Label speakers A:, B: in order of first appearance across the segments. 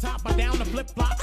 A: top, I down the flip flop.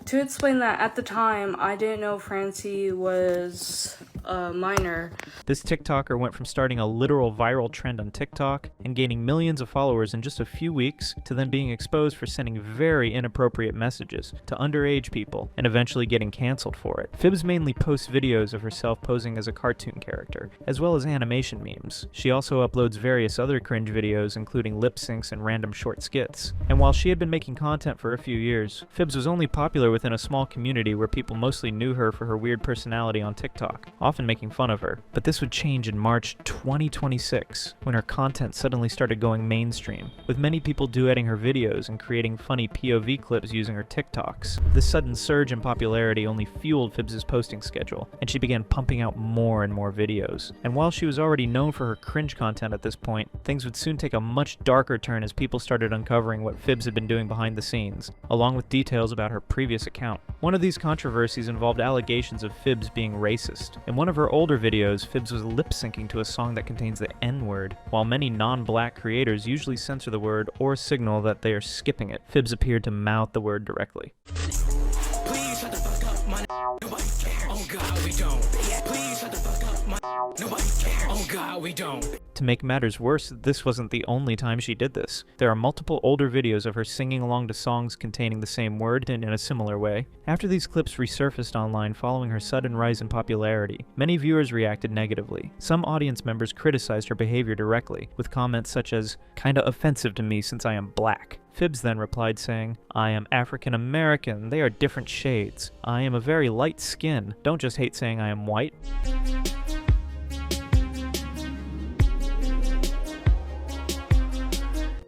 B: To explain that, at the time, I didn't know Francie was a minor.
C: This TikToker went from starting a literal viral trend on TikTok and gaining millions of followers in just a few weeks to then being exposed for sending very inappropriate messages to underage people and eventually getting canceled for it. Phibz mainly posts videos of herself posing as a cartoon character, as well as animation memes. She also uploads various other cringe videos, including lip syncs and random short skits. And while she had been making content for a few years, Phibz was only popular within a small community where people mostly knew her for her weird personality on TikTok, often making fun of her. But this would change in March 2026, when her content suddenly started going mainstream, with many people duetting her videos and creating funny POV clips using her TikToks. This sudden surge in popularity only fueled Phibz's posting schedule, and she began pumping out more and more videos. And while she was already known for her cringe content at this point, things would soon take a much darker turn as people started uncovering what Phibz had been doing behind the scenes, along with details about her previous account. One of these controversies involved allegations of Phibz being racist. In one of her older videos, Phibz was lip-syncing to a song that contains the N-word. While many non-black creators usually censor the word or signal that they are skipping it, Phibz appeared to mouth the word directly.
A: Please shut the fuck up, my nobody cares. Oh God, we don't. Please shut the fuck up, my nobody cares. Oh God, we don't.
C: To make matters worse, this wasn't the only time she did this. There are multiple older videos of her singing along to songs containing the same word and in a similar way. After these clips resurfaced online following her sudden rise in popularity, many viewers reacted negatively. Some audience members criticized her behavior directly, with comments such as, "Kinda offensive to me since I am black." Phibz then replied saying, "I am African American, they are different shades. I am a very light skin, don't just hate saying I am white."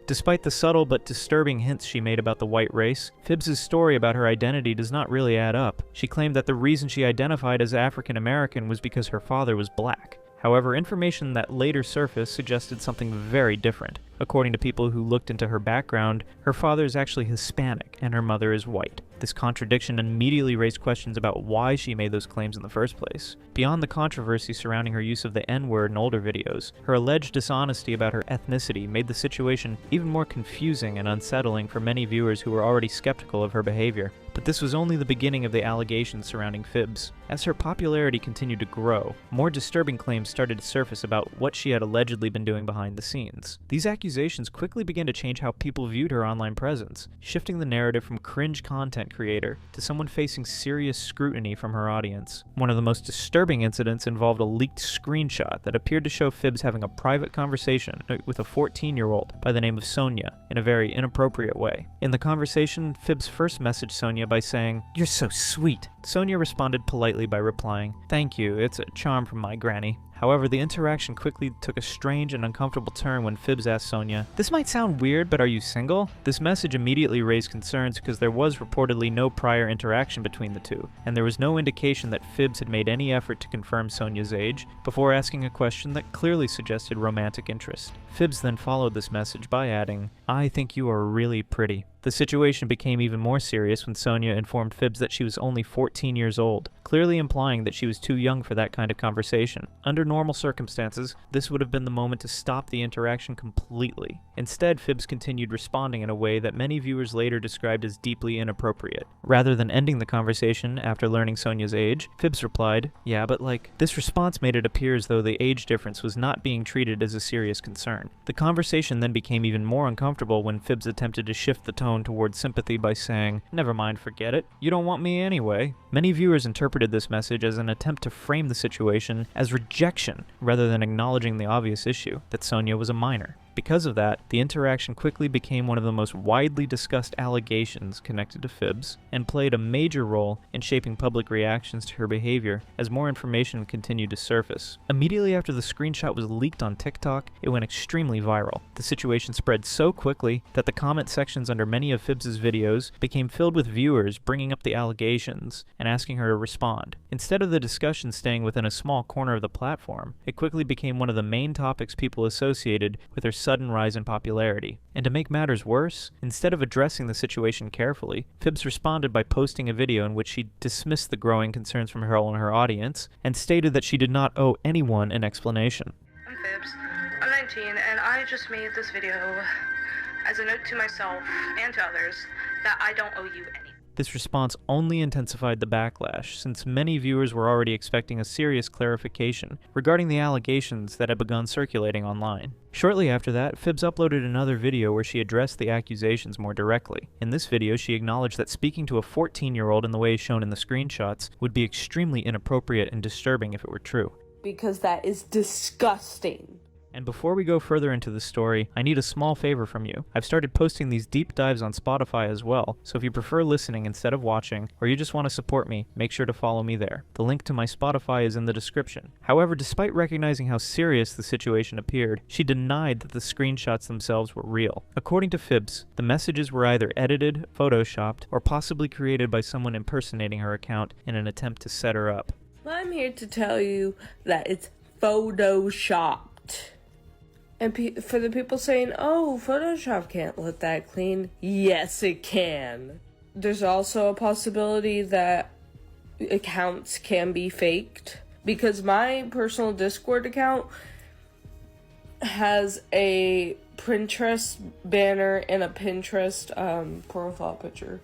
C: Despite the subtle but disturbing hints she made about the white race, Phibz's story about her identity does not really add up. She claimed that the reason she identified as African American was because her father was black. However, information that later surfaced suggested something very different. According to people who looked into her background, her father is actually Hispanic and her mother is white. This contradiction immediately raised questions about why she made those claims in the first place. Beyond the controversy surrounding her use of the N-word in older videos, her alleged dishonesty about her ethnicity made the situation even more confusing and unsettling for many viewers who were already skeptical of her behavior. But this was only the beginning of the allegations surrounding Phibz. As her popularity continued to grow, more disturbing claims started to surface about what she had allegedly been doing behind the scenes. These accusations quickly began to change how people viewed her online presence, shifting the narrative from cringe content creator to someone facing serious scrutiny from her audience. One of the most disturbing incidents involved a leaked screenshot that appeared to show Phibz having a private conversation with a 14-year-old by the name of Sonia in a very inappropriate way. In the conversation, Phibz first messaged Sonia by saying, "You're so sweet." Sonia responded politely by replying, "Thank you, it's a charm from my granny." However, the interaction quickly took a strange and uncomfortable turn when Phibz asked Sonia, "This might sound weird, but are you single?" This message immediately raised concerns because there was reportedly no prior interaction between the two, and there was no indication that Phibz had made any effort to confirm Sonia's age before asking a question that clearly suggested romantic interest. Phibz then followed this message by adding, "I think you are really pretty." The situation became even more serious when Sonia informed Phibz that she was only 14 years old, clearly implying that she was too young for that kind of conversation. Under normal circumstances, this would have been the moment to stop the interaction completely. Instead, Phibz continued responding in a way that many viewers later described as deeply inappropriate. Rather than ending the conversation after learning Sonia's age, Phibz replied, "Yeah, but like..." This response made it appear as though the age difference was not being treated as a serious concern. The conversation then became even more uncomfortable when Phibz attempted to shift the tone towards sympathy by saying, "Never mind, forget it. You don't want me anyway." Many viewers interpreted this message as an attempt to frame the situation as rejection rather than acknowledging the obvious issue, that Sonia was a minor. Because of that, the interaction quickly became one of the most widely discussed allegations connected to Phibz, and played a major role in shaping public reactions to her behavior as more information continued to surface. Immediately after the screenshot was leaked on TikTok, it went extremely viral. The situation spread so quickly that the comment sections under many of Phibz's videos became filled with viewers bringing up the allegations and asking her to respond. Instead of the discussion staying within a small corner of the platform, it quickly became one of the main topics people associated with her sudden rise in popularity. And to make matters worse, instead of addressing the situation carefully, Phibz responded by posting a video in which she dismissed the growing concerns from her and her audience, and stated that she did not owe anyone an explanation.
B: I'm Phibz. I'm 19 quarantine, and I just made this video as a note to myself and to others that I don't owe you anything.
C: This response only intensified the backlash, since many viewers were already expecting a serious clarification regarding the allegations that had begun circulating online. Shortly after that, Phibz uploaded another video where she addressed the accusations more directly. In this video, she acknowledged that speaking to a 14-year-old in the way shown in the screenshots would be extremely inappropriate and disturbing if it were true.
B: Because that is disgusting.
C: And before we go further into the story, I need a small favor from you. I've started posting these deep dives on Spotify as well, so if you prefer listening instead of watching, or you just want to support me, make sure to follow me there. The link to my Spotify is in the description. However, despite recognizing how serious the situation appeared, she denied that the screenshots themselves were real. According to Phibz, the messages were either edited, photoshopped, or possibly created by someone impersonating her account in an attempt to set her up.
B: I'm here to tell you that it's photoshopped. And for the people saying, oh, Photoshop can't look that clean, yes it can. There's also a possibility that accounts can be faked, because my personal Discord account has a Pinterest banner and a Pinterest profile picture.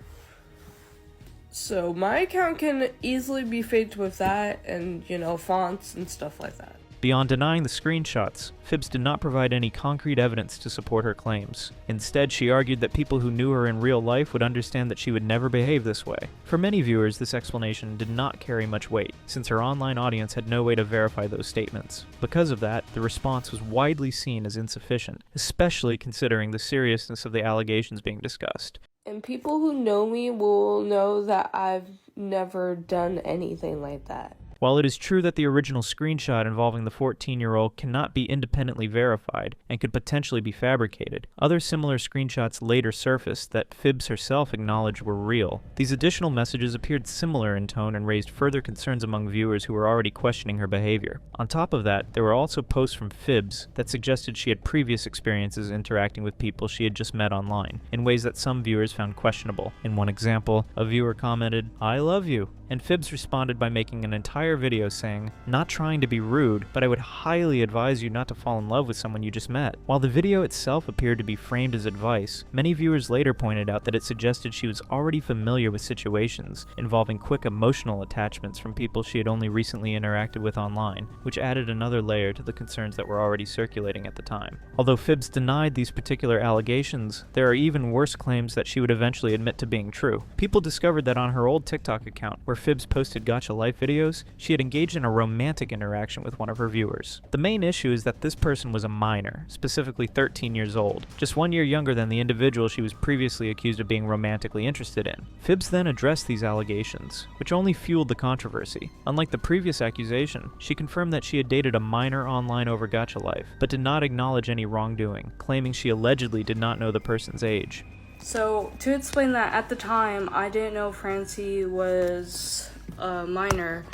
B: So my account can easily be faked with that and, fonts and stuff like that.
C: Beyond denying the screenshots, Phibz did not provide any concrete evidence to support her claims. Instead, she argued that people who knew her in real life would understand that she would never behave this way. For many viewers, this explanation did not carry much weight, since her online audience had no way to verify those statements. Because of that, the response was widely seen as insufficient, especially considering the seriousness of the allegations being discussed.
B: And people who know me will know that I've never done anything like that.
C: While it is true that the original screenshot involving the 14-year-old cannot be independently verified and could potentially be fabricated, other similar screenshots later surfaced that Phibz herself acknowledged were real. These additional messages appeared similar in tone and raised further concerns among viewers who were already questioning her behavior. On top of that, there were also posts from Phibz that suggested she had previous experiences interacting with people she had just met online, in ways that some viewers found questionable. In one example, a viewer commented, "I love you," and Phibz responded by making an entire video saying, "Not trying to be rude, but I would highly advise you not to fall in love with someone you just met." While the video itself appeared to be framed as advice, many viewers later pointed out that it suggested she was already familiar with situations involving quick emotional attachments from people she had only recently interacted with online, which added another layer to the concerns that were already circulating at the time. Although Phibz denied these particular allegations, there are even worse claims that she would eventually admit to being true. People discovered that on her old TikTok account, where Phibz posted Gacha Life videos, she had engaged in a romantic interaction with one of her viewers. The main issue is that this person was a minor, specifically 13 years old, just 1 year younger than the individual she was previously accused of being romantically interested in. Phibz then addressed these allegations, which only fueled the controversy. Unlike the previous accusation, she confirmed that she had dated a minor online over Gacha Life, but did not acknowledge any wrongdoing, claiming she allegedly did not know the person's age.
B: So, to explain that, at the time, I didn't know Francie was a minor,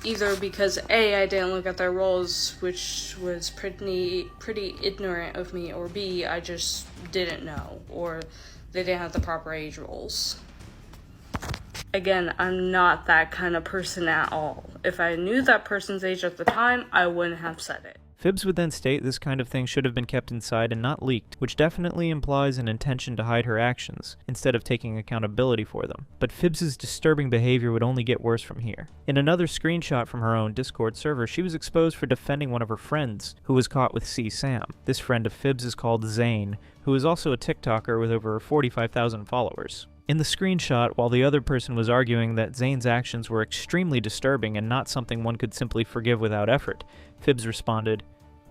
B: either because A, I didn't look at their roles, which was pretty ignorant of me, or B, I just didn't know, or they didn't have the proper age roles. Again, I'm not that kind of person at all. If I knew that person's age at the time, I wouldn't have said it.
C: Phibz would then state this kind of thing should have been kept inside and not leaked, which definitely implies an intention to hide her actions, instead of taking accountability for them. But Phibz's disturbing behavior would only get worse from here. In another screenshot from her own Discord server, she was exposed for defending one of her friends, who was caught with C-Sam. This friend of Phibz is called Zane, who is also a TikToker with over 45,000 followers. In the screenshot, while the other person was arguing that Zane's actions were extremely disturbing and not something one could simply forgive without effort, Phibz responded,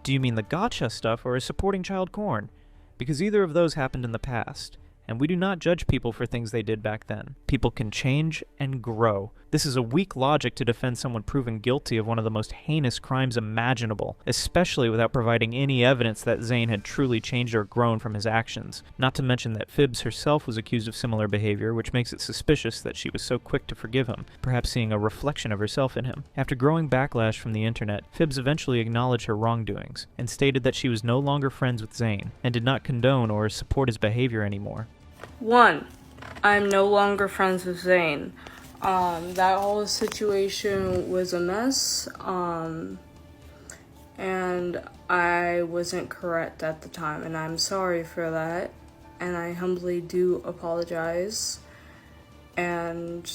C: "Do you mean the gotcha stuff or is supporting child porn? Because either of those happened in the past, and we do not judge people for things they did back then. People can change and grow. This is a weak logic to defend someone proven guilty of one of the most heinous crimes imaginable, especially without providing any evidence that Zane had truly changed or grown from his actions. Not to mention that Phibz herself was accused of similar behavior, which makes it suspicious that she was so quick to forgive him, perhaps seeing a reflection of herself in him. After growing backlash from the internet, Phibz eventually acknowledged her wrongdoings, and stated that she was no longer friends with Zane, and did not condone or support his behavior anymore.
B: 1. I'm no longer friends with Zane. That whole situation was a mess, and I wasn't correct at the time, and I'm sorry for that, and I humbly do apologize, and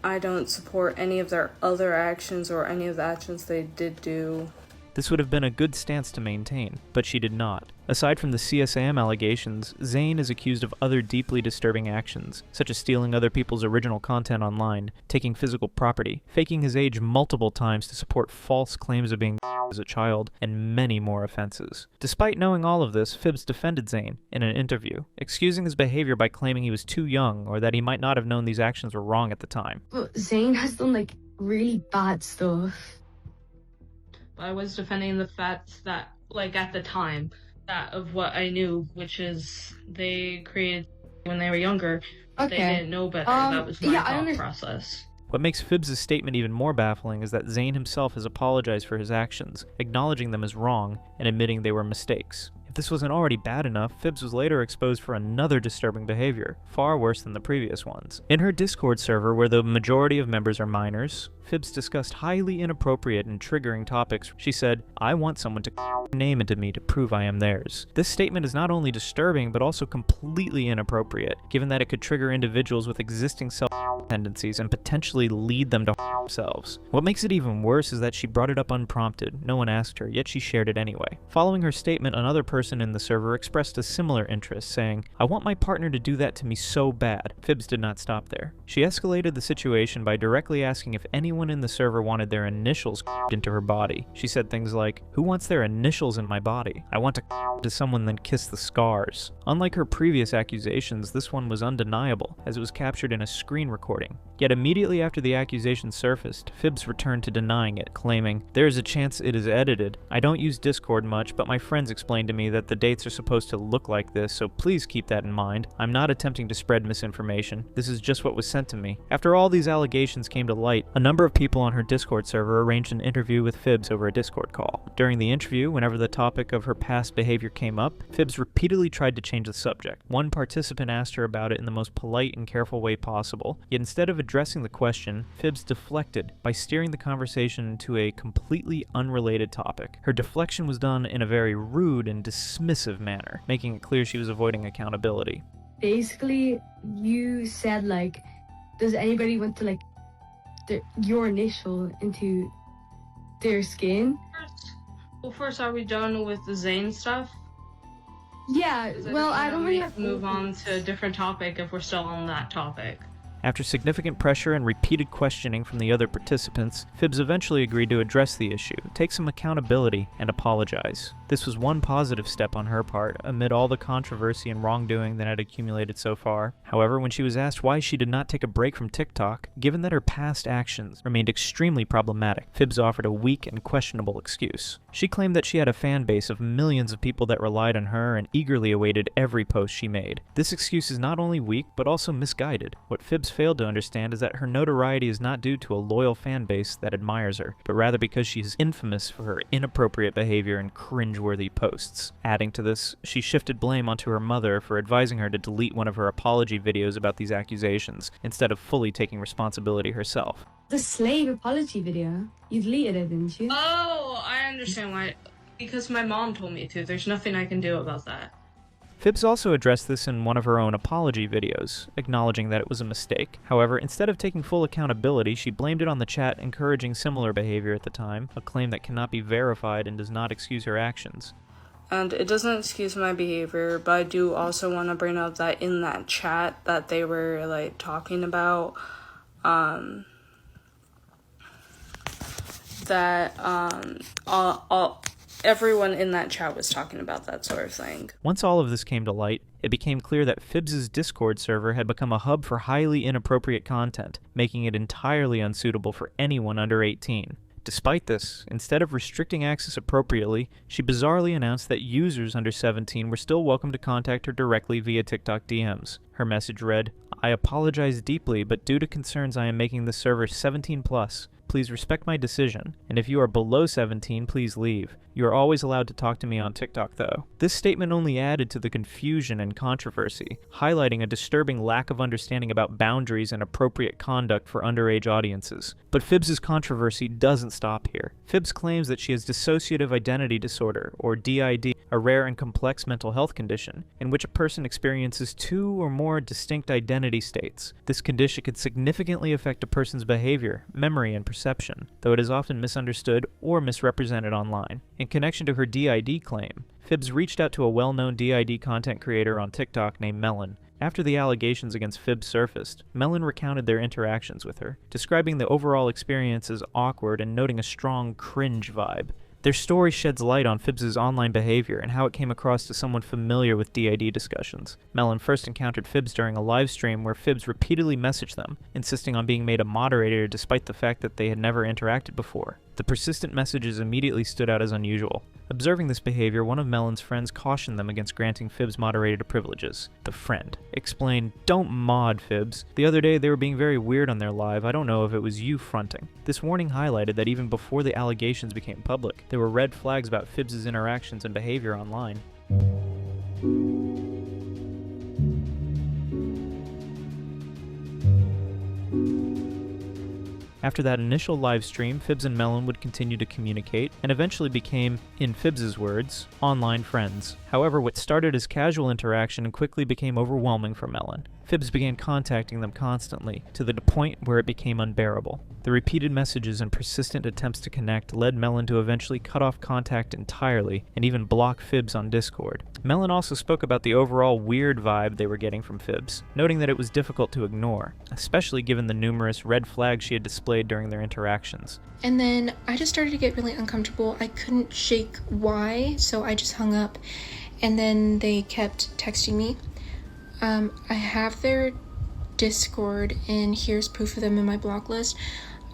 B: I don't support any of their other actions or any of the actions they did do.
C: This would have been a good stance to maintain, but she did not. Aside from the CSAM allegations, Zayn is accused of other deeply disturbing actions, such as stealing other people's original content online, taking physical property, faking his age multiple times to support false claims of being as a child, and many more offenses. Despite knowing all of this, Phibz defended Zayn in an interview, excusing his behavior by claiming he was too young or that he might not have known these actions were wrong at the time.
D: But Zayn has done really bad stuff.
B: I was defending the fact that, at the time, that of what I knew, which is they created when they were younger.
D: Okay.
B: They didn't know better. That was my thought process.
C: What makes Phibs' statement even more baffling is that Zayn himself has apologized for his actions, acknowledging them as wrong and admitting they were mistakes. If this wasn't already bad enough, Phibs was later exposed for another disturbing behavior, far worse than the previous ones. In her Discord server, where the majority of members are minors, Phibs discussed highly inappropriate and triggering topics. She said, "I want someone to name into me to prove I am theirs." This statement is not only disturbing, but also completely inappropriate, given that it could trigger individuals with existing tendencies and potentially lead them to themselves. What makes it even worse is that she brought it up unprompted. No one asked her, yet she shared it anyway. Following her statement, another person in the server expressed a similar interest, saying, "I want my partner to do that to me so bad." Phibs did not stop there. She escalated the situation by directly asking if anyone in the server wanted their initials into her body. She said things like, "Who wants their initials in my body? I want to someone then kiss the scars." Unlike her previous accusations, this one was undeniable, as it was captured in a screen recording. Yet immediately after the accusation surfaced, Phibs returned to denying it, claiming, "There is a chance it is edited. I don't use Discord much, but my friends explained to me that the dates are supposed to look like this, so please keep that in mind. I'm not attempting to spread misinformation. This is just what was sent to me." After all these allegations came to light, a number of people on her Discord server arranged an interview with Phibs over a Discord call. During the interview, whenever the topic of her past behavior came up, Phibs repeatedly tried to change the subject. One participant asked her about it in the most polite and careful way possible, yet instead of addressing the question, Phibs deflected by steering the conversation into a completely unrelated topic. Her deflection was done in a very rude and dismissive manner, making it clear she was avoiding accountability.
D: Basically, you said, does anybody want to, your initial into their skin?
B: First, are we done with the Zayn stuff?
D: Yeah, well, I don't really have to
B: move on to a different topic if we're still on that topic.
C: After significant pressure and repeated questioning from the other participants, Phibs eventually agreed to address the issue, take some accountability, and apologize. This was one positive step on her part, amid all the controversy and wrongdoing that had accumulated so far. However, when she was asked why she did not take a break from TikTok, given that her past actions remained extremely problematic, Phibs offered a weak and questionable excuse. She claimed that she had a fan base of millions of people that relied on her and eagerly awaited every post she made. This excuse is not only weak, but also misguided. What Phibs failed to understand is that her notoriety is not due to a loyal fan base that admires her, but rather because she is infamous for her inappropriate behavior and cringeworthy posts. Adding to this, she shifted blame onto her mother for advising her to delete one of her apology videos about these accusations, instead of fully taking responsibility herself.
D: The slave apology video. You deleted it, didn't you?
B: Oh, I understand why. Because my mom told me to. There's nothing I can do about that.
C: Phibs also addressed this in one of her own apology videos, acknowledging that it was a mistake. However, instead of taking full accountability, she blamed it on the chat encouraging similar behavior at the time, a claim that cannot be verified and does not excuse her actions.
B: And it doesn't excuse my behavior, but I do also want to bring up that in that chat that they were, talking about, everyone in that chat was talking about that sort of thing.
C: Once all of this came to light, it became clear that Phibs' Discord server had become a hub for highly inappropriate content, making it entirely unsuitable for anyone under 18. Despite this, instead of restricting access appropriately, she bizarrely announced that users under 17 were still welcome to contact her directly via TikTok DMs. Her message read, "I apologize deeply, but due to concerns I am making this server 17+. Please respect my decision, and if you are below 17, please leave. You are always allowed to talk to me on TikTok though. This statement only added to the confusion and controversy, highlighting a disturbing lack of understanding about boundaries and appropriate conduct for underage audiences. But Phibs' controversy doesn't stop here. Phibs claims that she has dissociative identity disorder, or DID, a rare and complex mental health condition, in which a person experiences two or more distinct identity states. This condition can significantly affect a person's behavior, memory, and perception, though it is often misunderstood or misrepresented online. In connection to her DID claim, Phibs reached out to a well-known DID content creator on TikTok named Melon. After the allegations against Phibs surfaced, Melon recounted their interactions with her, describing the overall experience as awkward and noting a strong cringe vibe. Their story sheds light on Phibs' online behavior and how it came across to someone familiar with DID discussions. Melon first encountered Phibs during a live stream where Phibs repeatedly messaged them, insisting on being made a moderator despite the fact that they had never interacted before. The persistent messages immediately stood out as unusual. Observing this behavior, one of Melon's friends cautioned them against granting Phibs moderator privileges. The friend explained, "Don't mod, Phibs. The other day they were being very weird on their live. I don't know if it was you fronting." This warning highlighted that even before the allegations became public, there were red flags about Phibs' interactions and behavior online. After that initial live stream, Phibs and Melon would continue to communicate, and eventually became, in Phibs' words, online friends. However, what started as casual interaction quickly became overwhelming for Melon. Phibs began contacting them constantly, to the point where it became unbearable. The repeated messages and persistent attempts to connect led Melon to eventually cut off contact entirely, and even block Phibs on Discord. Melon also spoke about the overall weird vibe they were getting from Phibs, noting that it was difficult to ignore, especially given the numerous red flags she had displayed during their interactions.
E: And then I just started to get really uncomfortable. I couldn't shake why, so I just hung up. And then they kept texting me. I have their Discord, and here's proof of them in my block list.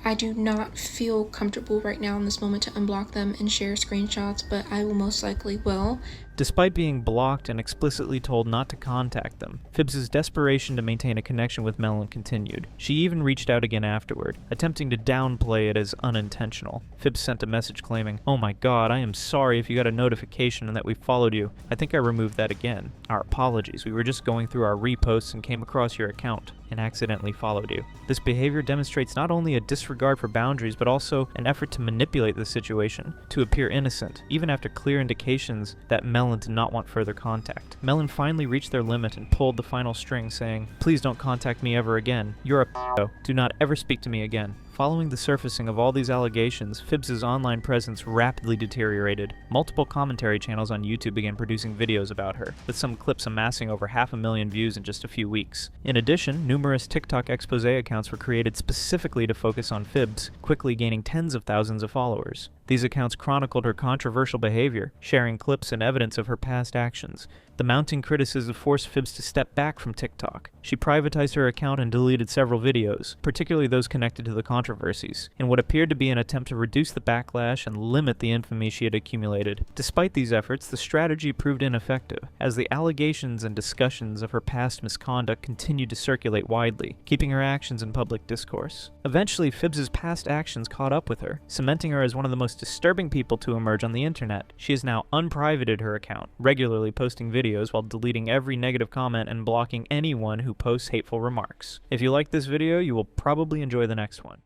E: I do not feel comfortable right now in this moment to unblock them and share screenshots, but I will most likely will.
C: Despite being blocked and explicitly told not to contact them, Phibs' desperation to maintain a connection with Melon continued. She even reached out again afterward, attempting to downplay it as unintentional. Phibs sent a message claiming, "Oh my god, I am sorry if you got a notification and that we followed you. I think I removed that again. Our apologies, we were just going through our reposts and came across your account and accidentally followed you." This behavior demonstrates not only a disregard for boundaries, but also an effort to manipulate the situation, to appear innocent, even after clear indications that Melon did not want further contact. Melon finally reached their limit and pulled the final string, saying, "Please don't contact me ever again. You're a p***o. Do not ever speak to me again." Following the surfacing of all these allegations, Phibs' online presence rapidly deteriorated. Multiple commentary channels on YouTube began producing videos about her, with some clips amassing over 500,000 views in just a few weeks. In addition, numerous TikTok expose accounts were created specifically to focus on Phibs, quickly gaining tens of thousands of followers. These accounts chronicled her controversial behavior, sharing clips and evidence of her past actions. The mounting criticism forced Phibs to step back from TikTok. She privatized her account and deleted several videos, particularly those connected to the controversies, in what appeared to be an attempt to reduce the backlash and limit the infamy she had accumulated. Despite these efforts, the strategy proved ineffective, as the allegations and discussions of her past misconduct continued to circulate widely, keeping her actions in public discourse. Eventually, Phibs' past actions caught up with her, cementing her as one of the most disturbing people to emerge on the internet. She has now unprivated her account, regularly posting videos while deleting every negative comment and blocking anyone who posts hateful remarks. If you like this video, you will probably enjoy the next one.